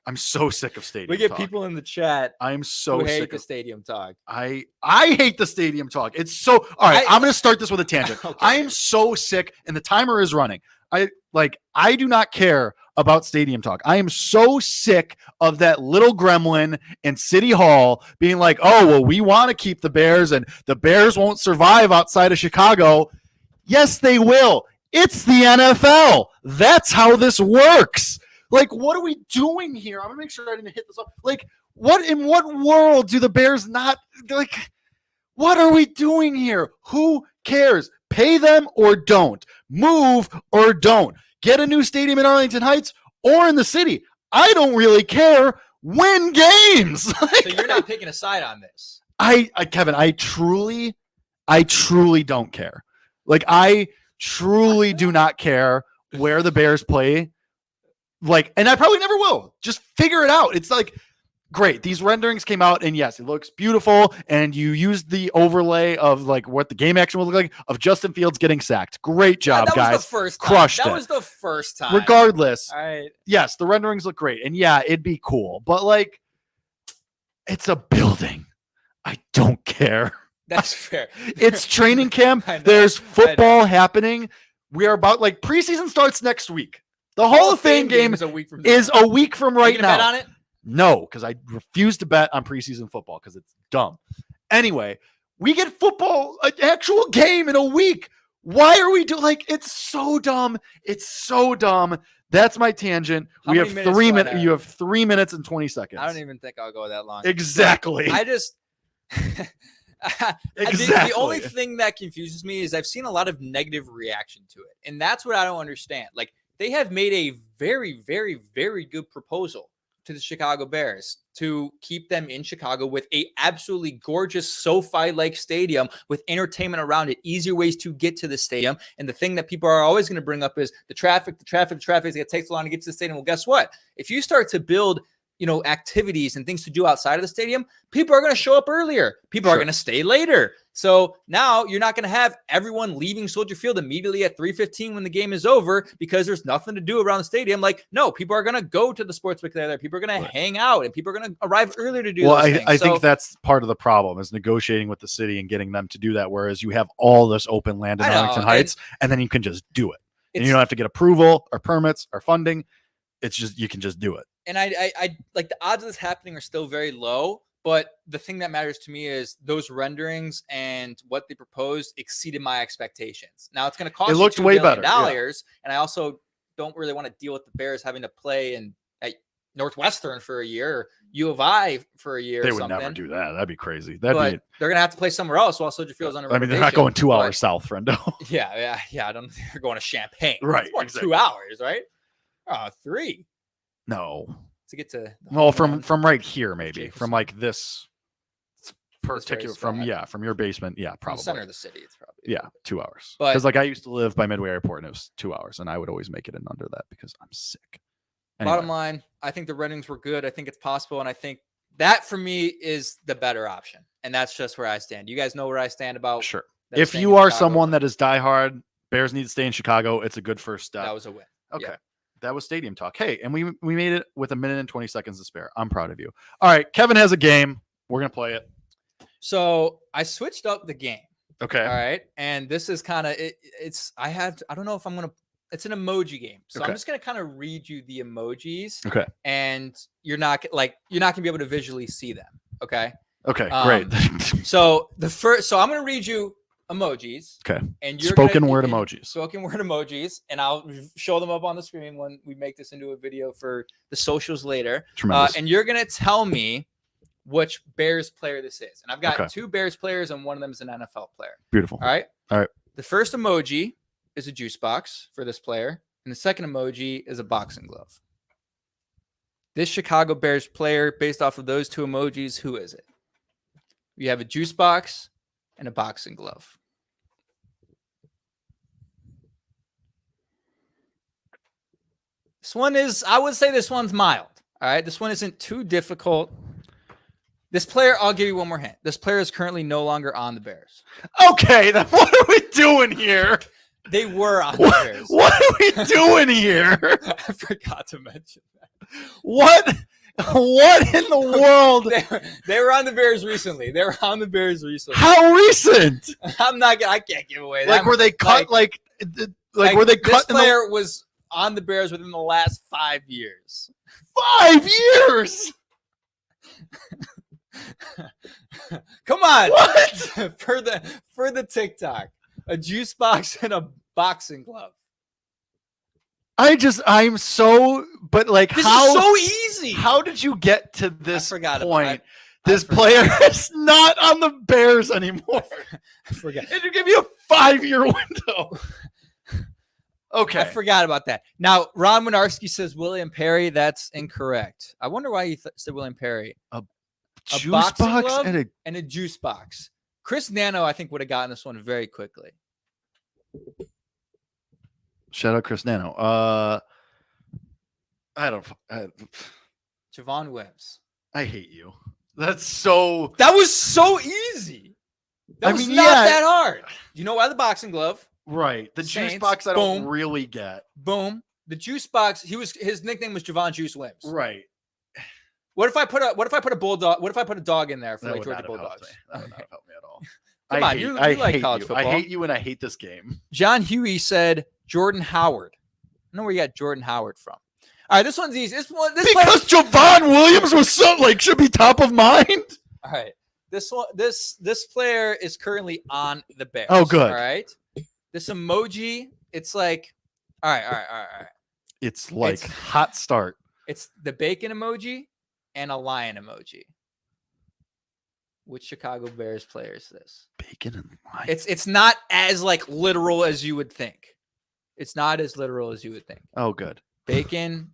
I'm so sick of stadium We get talk. people in the chat I'm so who hate sick the of stadium talk. I hate the stadium talk. It's so all right. I'm going to start this with a tangent. Okay. I am so sick, and the timer is running. I do not care about stadium talk. I am so sick of that little gremlin in City Hall being like, "Oh, well, we want to keep the Bears, and the Bears won't survive outside of Chicago." Yes, they will. It's the NFL. That's how this works. Like, what are we doing here? I'm gonna make sure I didn't hit this up. Like, what in what world do the Bears not like? What are we doing here? Who cares? Pay them or don't. Move or don't. Get a new stadium in Arlington Heights or in the city. I don't really care. Win games. So you're not picking a side on this. Kevin, I truly don't care. Like, I truly do not care where the Bears play. Like, and I probably never will. Just figure it out. It's like, great. These renderings came out, and yes, it looks beautiful. And you used the overlay of like what the game action will look like of Justin Fields getting sacked. Great job, that guys. was the first time. Crushed That it. was the first time. Regardless, All right. yes, the renderings look great, and yeah, it'd be cool. But like, it's a building. I don't care. That's fair. It's training camp. I know, There's I know. football happening. We are about like preseason starts next week. The Hall of Fame game is a week from is a week from Are you right gonna bet now. on it? No, because I refuse to bet on preseason football because it's dumb. Anyway, we get football, an actual game in a week. Why are we doing like it's so dumb? It's so dumb. That's my tangent. How We many have minutes 3 do I minutes. have? You have 3 minutes and 20 seconds. I don't even think I'll go that long. Exactly. I just Exactly. The only thing that confuses me is I've seen a lot of negative reaction to it. And that's what I don't understand. Like, they have made a very, very, very good proposal to the Chicago Bears to keep them in Chicago with a absolutely gorgeous SoFi-like stadium with entertainment around it, easier ways to get to the stadium. And the thing that people are always going to bring up is the traffic. It takes a long to get to the stadium. Well, guess what? If you start to build activities and things to do outside of the stadium, people are going to show up earlier. People are going to stay later. So now you're not going to have everyone leaving Soldier Field immediately at 3:15 when the game is over because there's nothing to do around the stadium. Like, no, people are going to go to the sportsbook there. People are going to hang out, and people are going to arrive earlier to do Well, those things. I think that's part of the problem is negotiating with the city and getting them to do that. Whereas you have all this open land in I know, Arlington Heights, and then you can just do it. And It's- you don't have to get approval or permits or funding. It's just, you can just do it. And I like the odds of this happening are still very low. But the thing that matters to me is those renderings and what they proposed exceeded my expectations. Now it's going to cost It you looked $2 way billion, better, yeah. and I also don't really want to deal with the Bears having to play at Northwestern for a year, or U of I for a year. They or would something. never do that. That'd be crazy. But That'd be. they're going to have to play somewhere else while Soldier Field's under. I mean, they're not renovation, going 2 but- hours south, friendo. Yeah. I don't think they're going to Champaign. Right, It's more than exactly. 2 hours, right? 3. No. to get to. Well, from right here, maybe Jefferson. from like this particular spot. from your basement. Yeah, From the probably. center of the city, it's probably. Yeah, 2 hours. But- Because like I used to live by Midway Airport, and it was 2 hours, and I would always make it in under that because I'm sick. Anyway. Bottom line, I think the Red Wings were good. I think it's possible, and I think that for me is the better option. And that's just where I stand. You guys know where I stand about. Sure. them If staying you in are Chicago. someone that is diehard, Bears need to stay in Chicago. It's a good first step. That was a win. Okay. Yeah. That was stadium talk. Hey, and we made it with 1 minute and 20 seconds to spare. I'm proud of you. All right, Kevin has a game. We're gonna play it. So I switched up the game. Okay. All right. And this is kind of I don't know if I'm gonna it's an emoji game. So Okay. I'm just gonna kind of read you the emojis. Okay. And you're not gonna be able to visually see them. Okay. Okay. Great. So I'm gonna read you emojis. Okay. And you're Spoken word emojis. Spoken word emojis, and I'll show them up on the screen when we make this into a video for the socials later. Tremendous. And you're gonna tell me which Bears player this is. And I've got Okay. 2 Bears players, and one of them is an NFL player. Beautiful. All right. All right. The first emoji is a juice box for this player, and the second emoji is a boxing glove. This Chicago Bears player, based off of those 2 emojis, who is it? You have a juice box and a boxing glove. This one is, I would say this one's mild. All right. This one isn't too difficult. This player, I'll give you one more hint. This player is currently no longer on the Bears. Okay, then what are we doing here? They were on the Bears. What are we doing here? I forgot to mention that. What in the world? They were on the Bears recently. How recent? I can't give away that. Like were they cut? Like, were they cut? This player was on the Bears within the last 5 years. 5 years? Come on. What? for the TikTok. A juice box and a boxing glove. I'm so, but like This how? is so easy. How did you get to this point? This forgot. player is not on the Bears anymore. I forgot. And you give you a 5-year window. Okay. I forgot about that. Now, Ron Winarski says William Perry. That's incorrect. I wonder why he said William Perry. Juice boxing box glove and a a juice box. Chris Nano, I think, would have gotten this one very quickly. shout out Chris Nano. Javon Wims. I hate you. That's so. That was so easy. That was not that hard. You know why the boxing glove? Right. The juice Saints, box I don't boom. really get. Boom. The juice box. His nickname was Javon Juice Wims. Right. What if I put a bulldog? What if I put a dog in there for like Georgia Bulldogs? That would not help me at all. Come on, you like college football. I hate you and I hate this game. John Huey said Jordan Howard. I don't know where you got Jordan Howard from. All right, this one's easy. Because Javon Williams was should be top of mind. All right. This player is currently on the Bears. Oh, good. All right. This emoji, it's like, all right. It's like hot start. It's the bacon emoji and a lion emoji. Which Chicago Bears player is this? Bacon and lion. It's not as like literal as you would think. It's not as literal as you would think. Oh, good. Bacon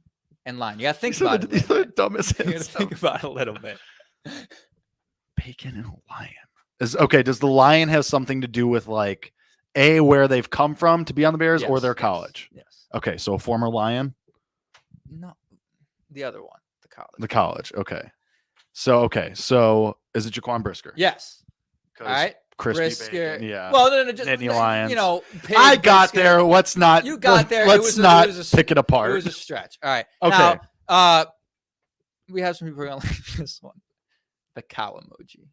and lion. You got to think These are about it. These are the dumbest You got to hints. think about it a little bit. Bacon and lion. Does the lion have something to do with like where they've come from to be on the Bears or their college? Yes. Okay, so a former Lion. No, the other one, the college. The college. Okay. So is it Jaquan Brisker? Yes. All right. Crispy Brisker. bacon. Yeah. Well, no, just Nittany Lions. you know, I got Brisker. there. Let's not. You got there. Let's It not was a pick it apart. It was a stretch. All right. Okay. Now, we have some people going to like this one. The cow emoji.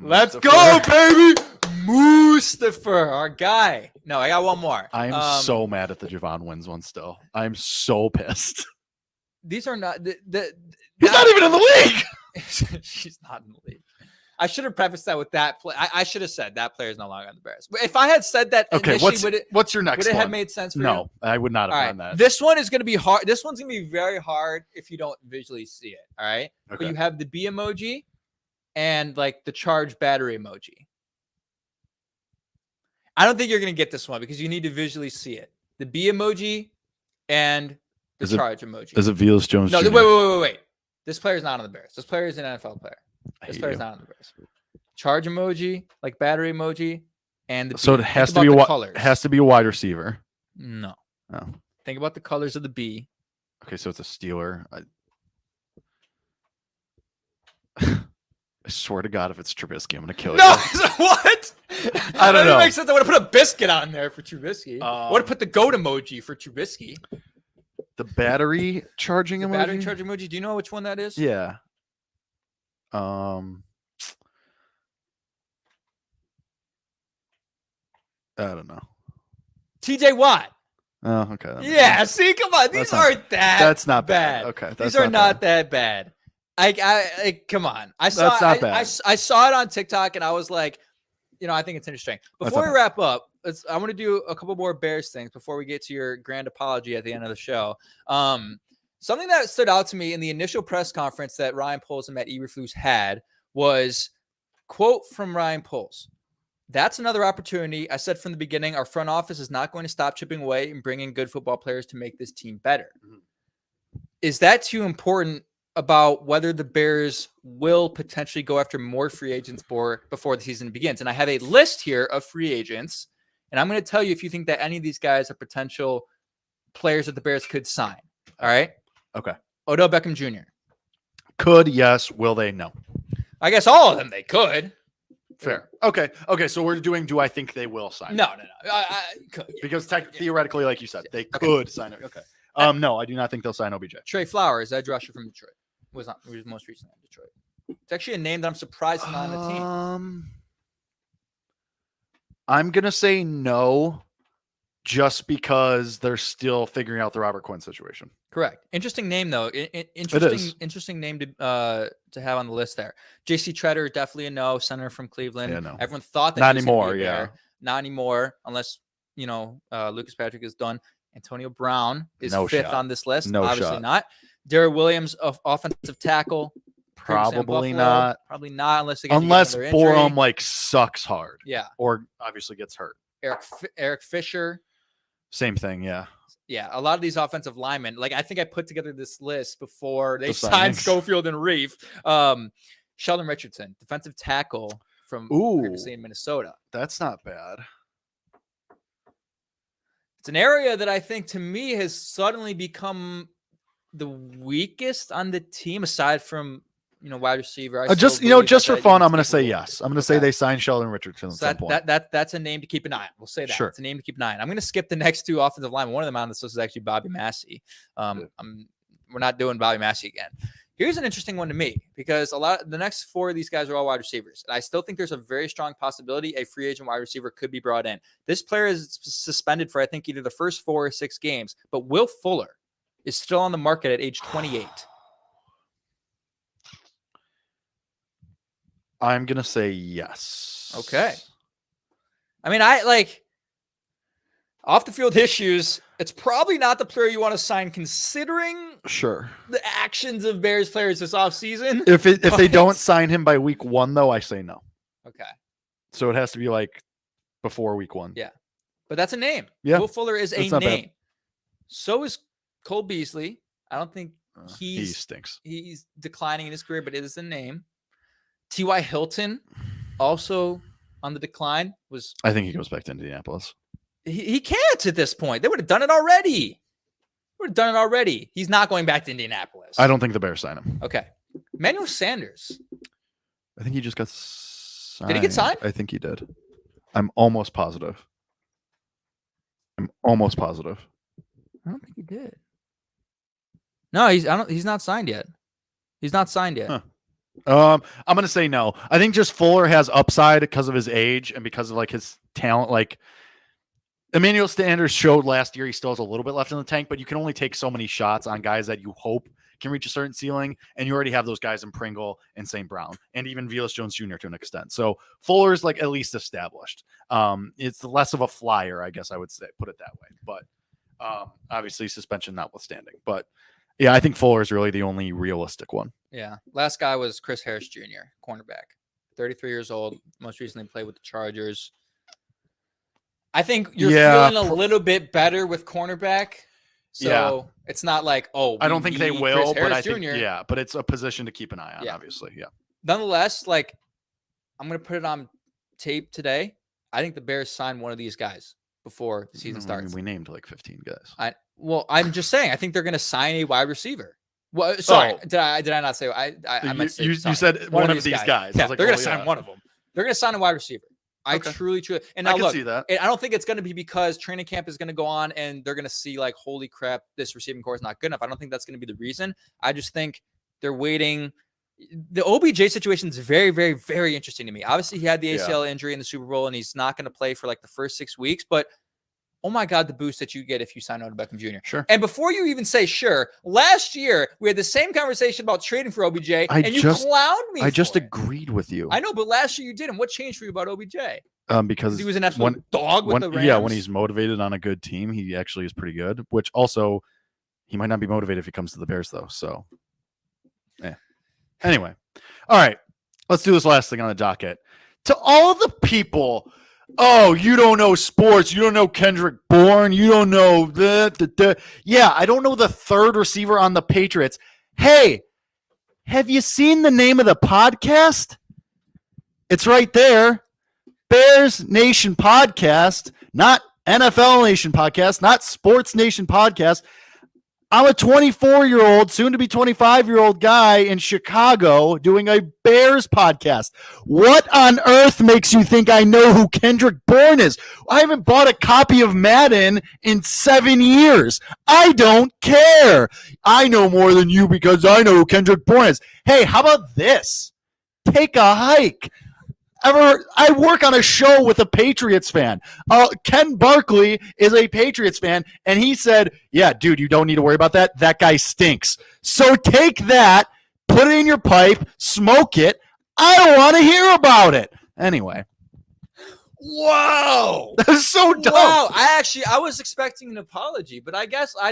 Let's go, baby. Mustafa, our guy. No, I got one more. I'm so mad at the Javon Wins one still. I'm so pissed. These are not He's not even in the league. She's not in the league. I should have prefaced that with that play. I should have said that player is no longer on the Bears. If I had said that Okay, initially, what's your next would it one? have made sense for you? No, I would not have All done right. that. This one is going to be hard. This one's going to be very hard if you don't visually see it. All right. Okay. But you have the B emoji and like the charged battery emoji. I don't think you're going to get this one because you need to visually see it. The B emoji and The charge emoji. Is it Velus Jones? No, Jr.? wait. This player's not on the Bears. This player is an NFL player. This player's not on the Bears. Charge emoji, like battery emoji, and the So B. it has Think to be about the colors. has to be a wide receiver. No. Oh. Think about the colors of the B. Okay, so it's a Steeler. I swear to God, if it's Trubisky, I'm gonna kill you. No, what? I don't know. It makes sense. I would have put a biscuit on there for Trubisky. I would have put the goat emoji for Trubisky. The battery charging The emoji. battery charge emoji. Do you know which one that is? Yeah. I don't know. TJ Watt. Oh, okay. that makes Yeah, sense. see, come on. These That's not- aren't that That's not bad. Okay, that's These are not bad. that bad. I come on. I saw That's not I, bad. I saw it on TikTok and I was like, I think it's interesting. Before we not wrap up, I want to do a couple more Bears things before we get to your grand apology at the end of the show. Something that stood out to me in the initial press conference that Ryan Poles and Matt Eberflus had was quote from Ryan Poles. That's another opportunity. I said from the beginning, our front office is not going to stop chipping away and bringing good football players to make this team better. Mhm. Is that too important about whether the Bears will potentially go after more free agents before the season begins? And I have a list here of free agents, and I'm going to tell you if you think that any of these guys are potential players that the Bears could sign. All right? Okay. Odell Beckham Jr. Could, yes. Will they? No. I guess all of them they could. Fair. Okay. Okay. So we're doing. Do I think they will sign? No. I could. Because theoretically, like you said, they could sign it. Okay. No, I do not think they'll sign OBJ. Trey Flowers, edge rusher from Detroit, was most recently in Detroit. It's actually a name that I'm surprised is not on the team. I'm gonna say no, just because they're still figuring out the Robert Quinn situation. Correct. Interesting name though. Interesting name to have on the list there. J.C. Treader, definitely a no. Center from Cleveland. Yeah, no. Everyone thought that Not he was gonna anymore. be a Yeah. Bear. Not anymore, unless Lucas Patrick is done. Antonio Brown is No fifth shot. on this list. No Obviously shot. not. Derek Williams, offensive tackle. previously in Probably Buffalo. not. Probably not unless they get Unless another injury. Borum like sucks hard. Yeah. Or obviously gets hurt. Eric Fisher. Same thing. Yeah. Yeah, a lot of these offensive linemen. Like I think I put together this list before they The signed signings. Schofield and Reef. Sheldon Richardson, defensive tackle from previously in Minnesota. That's not bad. It's an area that I think to me has suddenly become the weakest on the team, aside from wide receiver. I Just still believe just that for fun, I'm unit's going to say capable. yes. I'm going to say they signed Sheldon Richardson at So some point. that's a name to keep an eye on. We'll say that. Sure. It's a name to keep an eye on. I'm going to skip the next two offensive linemen. One of them on this list is actually Bobby Massey. We're not doing Bobby Massey again. Here's an interesting one to me because the next four of these guys are all wide receivers. And I still think there's a very strong possibility a free agent wide receiver could be brought in. This player is suspended for, I think, either the first 4 or 6 games. But Will Fuller is still on the market at age 28. I'm going to say yes. Okay. I mean, off the field issues, it's probably not the player you want to sign considering Sure. the actions of Bears players this offseason. If they don't sign him by week 1, though, I say no. Okay. So it has to be like before week 1. Yeah. But that's a name. Yeah. Will Fuller is That's a not bad. name. So is Cole Beasley. I don't think He stinks. he's declining in his career, but it is a name. T.Y. Hilton, also on the decline, I think he goes back to Indianapolis. he can't at this point. They would have done it already. He's not going back to Indianapolis. I don't think the Bears sign him. Okay. Emmanuel Sanders. I think he just got signed. Did he get signed? I think he did. I'm almost positive. I don't think he did. No, he's not signed yet. Huh. I'm going to say no. I think just Fuller has upside because of his age and because of like his talent. Like Emmanuel Sanders showed last year, he still has a little bit left in the tank, but you can only take so many shots on guys that you hope can reach a certain ceiling. And you already have those guys in Pringle and St. Brown and even Velus Jones Jr. to an extent. So Fuller's like at least established. It's less of a flyer, I guess I would say, put it that way. But obviously suspension notwithstanding. But yeah, I think Fuller is really the only realistic one. Yeah. Last guy was Chris Harris Jr., cornerback. 33 years old. Most recently played with the Chargers. I think you're feeling a little bit better with cornerback. So it's not like, I don't think they need will, Chris but I Harris think, Jr. but it's a position to keep an eye on, Yeah. obviously. Yeah. Nonetheless, like, I'm going to put it on tape today. I think the Bears sign one of these guys before the season starts. We named like 15 guys. I'm just saying, I think they're going to sign a wide receiver. Well, sorry, did I not say? I meant to say, you said one of these guys. Yeah, I was like, they're going to sign one of them. They're going to sign a wide receiver. I truly. And now I can look, see that. I don't think it's going to be because training camp is going to go on and they're going to see like, holy crap, this receiving core is not good enough. I don't think that's going to be the reason. I just think they're waiting. The OBJ situation is very, very, very interesting to me. Obviously, he had the ACL injury in the Super Bowl and he's not going to play for like the first 6 weeks, but oh my God, the boost that you get if you sign Odell Beckham Jr. Sure. And before you even say sure, last year we had the same conversation about trading for OBJ, and you clowned me. I just agreed with you. I know, but last year you didn't. What changed for you about OBJ? Because he was an absolute dog with the Rams. Yeah, when he's motivated on a good team, he actually is pretty good. Which also, he might not be motivated if he comes to the Bears, though. So, yeah. Anyway, all right, let's do this last thing on the docket. To all the people. Oh, you don't know sports. You don't know Kendrick Bourne. You don't know the. Yeah, I don't know the third receiver on the Patriots. Hey, have you seen the name of the podcast? It's right there. Bears Nation Podcast, not NFL Nation Podcast, not Sports Nation Podcast. I'm a 24-year-old, soon to be 25-year-old guy in Chicago doing a Bears podcast. What on earth makes you think I know who Kendrick Bourne is? I haven't bought a copy of Madden in 7 years. I don't care. I know more than you because I know who Kendrick Bourne is. Hey, how about this? Take a hike. I work on a show with a Patriots fan. Ken Barkley is a Patriots fan, and he said, yeah, dude, you don't need to worry about that. That guy stinks. So take that, put it in your pipe, smoke it. I don't want to hear about it. Anyway. Wow. That's so dumb. Wow. I was expecting an apology, but I guess I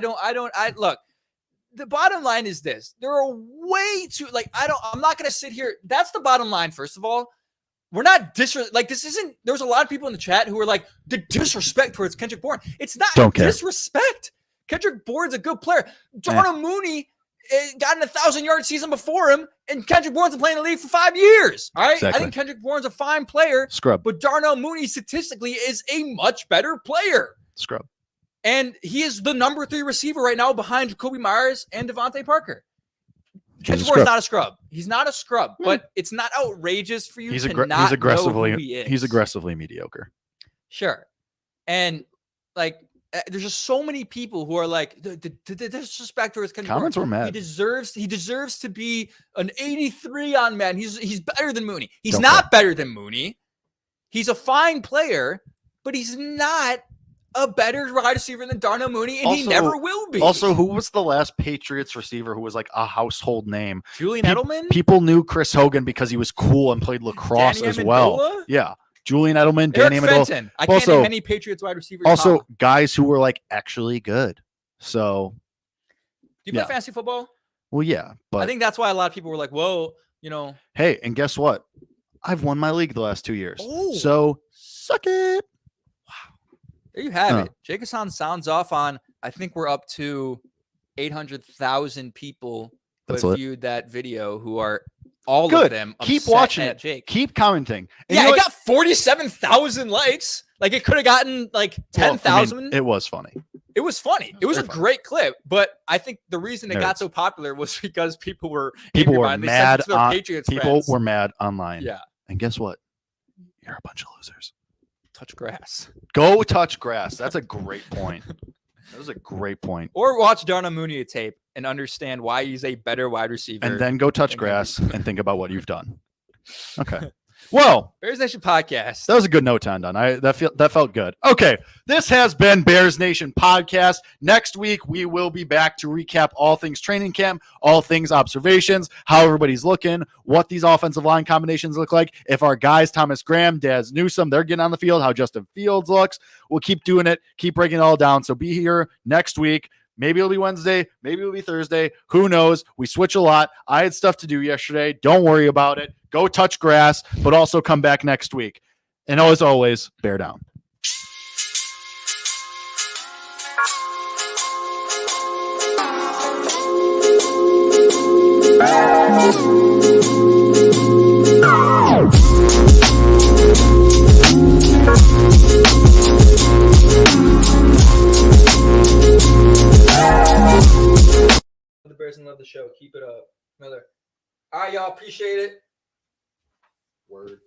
look, the bottom line is this. There are way too, I'm not going to sit here. That's the bottom line, first of all. We're not this isn't, there was a lot of people in the chat who were like, the disrespect towards Kendrick Bourne. It's not disrespect. Kendrick Bourne's a good player. Darnell Mooney got an 1,000-yard season before him, and Kendrick Bourne's been playing in the league for 5 years. All right. Exactly. I think Kendrick Bourne's a fine player. Scrub. But Darnell Mooney statistically is a much better player. Scrub. And he is the number 3 receiver right now behind Jacoby Myers and Devontae Parker. Kendrick Bourne's not a scrub. He's not a scrub, but it's not outrageous for you to not know who he is. He's aggressively mediocre. Sure. And there's just so many people who are like, the disrespect towards Kendrick Comments Bourne. were mad. He deserves to be an 83 on Madden. He's better than Mooney. He's not better than Mooney. He's a fine player, but he's not a better wide receiver than Darnell Mooney, and he never will be. Also, who was the last Patriots receiver who was like a household name? Julian Edelman? People knew Chris Hogan because he was cool and played lacrosse as well. Yeah. Julian Edelman, Danny Amendola. I can't name any Patriots wide receivers. Also, guys who were like actually good. So, do you play fantasy football? Well, yeah, but I think that's why a lot of people were like, "Whoa, Hey, and guess what? I've won my league the last 2 years. Oh. So suck it. There you have it. Jake Hassan sounds off on, I think we're up to 800,000 people who viewed that video who are all of them. Keep watching it. Jake. Keep commenting. And it got 47,000 likes. Like it could have gotten 10,000. It was funny. It was funny. It was a great clip, but I think the reason it got so popular was because people were mad on Patriots people friends. were mad online. Yeah. And guess what? You're a bunch of losers. Touch grass. Go touch grass. That's a great point. That was a great point. Or watch Darnell Mooney tape and understand why he's a better wide receiver. And then go touch grass and think about what you've done. Okay. Well, Bears Nation Podcast. That was a good note to end on. That felt good. Okay, this has been Bears Nation Podcast. Next week, we will be back to recap all things training camp, all things observations, how everybody's looking, what these offensive line combinations look like. If our guys, Thomas Graham, Daz Newsome, they're getting on the field, how Justin Fields looks. We'll keep doing it, keep breaking it all down. So be here next week. Maybe it'll be Wednesday. Maybe it'll be Thursday. Who knows? We switch a lot. I had stuff to do yesterday. Don't worry about it. Go touch grass, but also come back next week. And as always, bear down. The Bears and love the show. Keep it up. All right, y'all. Appreciate it. Word.